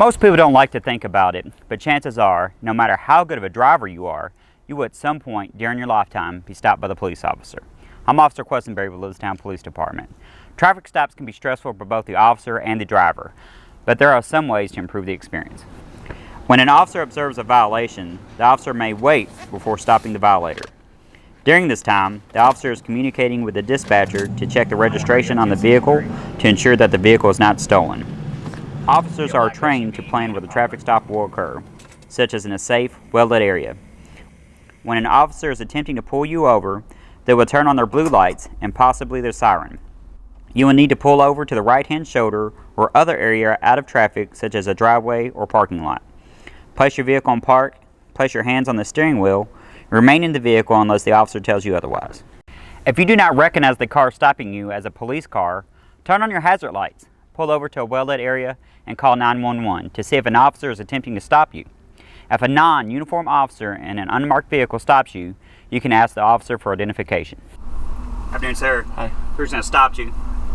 Most people don't like to think about it, but chances are, no matter how good of a driver you are, you will at some point during your lifetime be stopped by the police officer. I'm Officer Questenberry with Elizabethtown Police Department. Traffic stops can be stressful for both the officer and the driver, but there are some ways to improve the experience. When an officer observes a violation, the officer may wait before stopping the violator. During this time, the officer is communicating with the dispatcher to check the registration on the vehicle to ensure that the vehicle is not stolen. Officers are trained to plan where the traffic stop will occur, such as in a safe, well-lit area. When an officer is attempting to pull you over, they will turn on their blue lights and possibly their siren. You will need to pull over to the right-hand shoulder or other area out of traffic, such as a driveway or parking lot. Place your vehicle in park, place your hands on the steering wheel, remain in the vehicle unless the officer tells you otherwise. If you do not recognize the car stopping you as a police car, turn on your hazard lights, pull over to a well-lit area, and call 911 to see if an officer is attempting to stop you. If a non-uniformed officer in an unmarked vehicle stops you, you can ask the officer for identification. Afternoon, sir. Hi. The reason I stopped you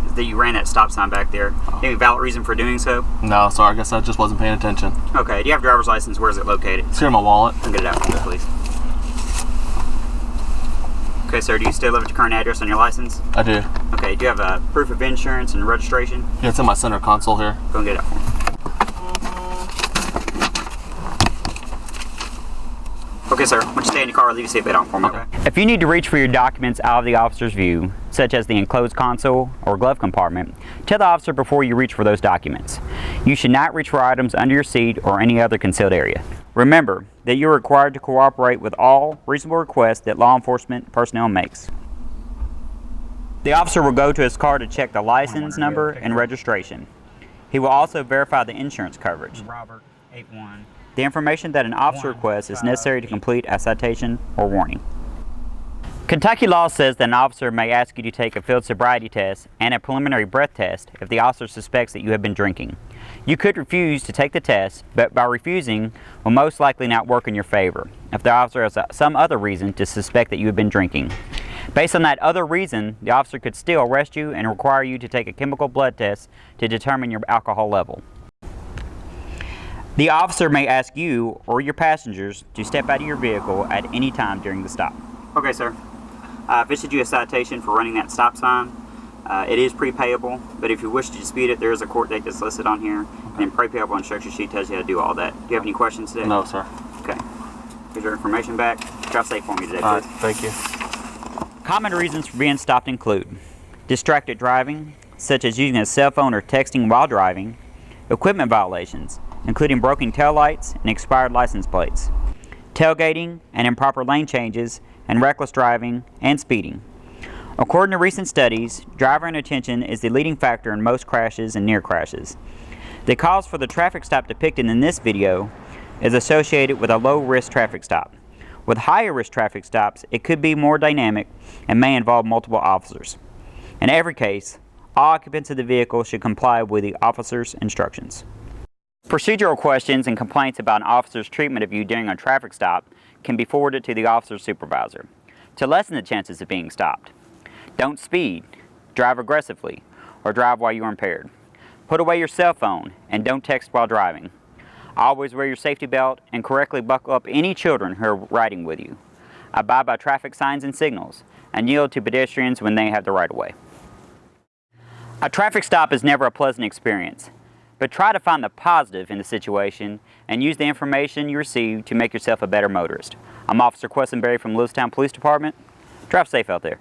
is that you ran that stop sign back there. Any valid reason for doing so? No, sorry, I guess I just wasn't paying attention. Okay, do you have a driver's license? Where is it located? It's here in my wallet. I'll get it out for me, please. Okay, sir, do you still live at your current address on your license? I do. Okay, do you have a proof of insurance and registration? Yeah, it's in my center console here. Go and get it out for me. Okay, sir. Why don't you stay in your car or leave your seatbelt on for me? Okay. If you need to reach for your documents out of the officer's view, such as the enclosed console or glove compartment, tell the officer before you reach for those documents. You should not reach for items under your seat or any other concealed area. Remember that you're required to cooperate with all reasonable requests that law enforcement personnel makes. The officer will go to his car to check the license number and registration. He will also verify the insurance coverage. Robert, 8-1. The information that an officer requests is necessary to complete a citation or warning. Kentucky law says that an officer may ask you to take a field sobriety test and a preliminary breath test if the officer suspects that you have been drinking. You could refuse to take the test, but by refusing will most likely not work in your favor if the officer has some other reason to suspect that you have been drinking. Based on that other reason, the officer could still arrest you and require you to take a chemical blood test to determine your alcohol level. The officer may ask you or your passengers to step out of your vehicle at any time during the stop. Okay, sir. I've issued you a citation for running that stop sign. It is prepayable, but if you wish to dispute it, there is a court date that's listed on here. Okay. And prepayable instruction sheet tells you how to do all that. Do you have any questions today? No, sir. Okay. Here's your information back. Drive safe for me today, please. All right, thank you. Common reasons for being stopped include distracted driving, such as using a cell phone or texting while driving, equipment violations, including broken taillights and expired license plates, tailgating and improper lane changes, and reckless driving and speeding. According to recent studies, driver inattention is the leading factor in most crashes and near crashes. The cause for the traffic stop depicted in this video is associated with a low-risk traffic stop. With higher-risk traffic stops, it could be more dynamic and may involve multiple officers. In every case, all occupants of the vehicle should comply with the officer's instructions. Procedural questions and complaints about an officer's treatment of you during a traffic stop can be forwarded to the officer's supervisor to lessen the chances of being stopped. Don't speed, drive aggressively, or drive while you are impaired. Put away your cell phone and don't text while driving. Always wear your safety belt and correctly buckle up any children who are riding with you. Abide by traffic signs and signals and yield to pedestrians when they have the right of way. A traffic stop is never a pleasant experience, but try to find the positive in the situation and use the information you receive to make yourself a better motorist. I'm Officer Questenberry from Elizabethtown Police Department. Drive safe out there.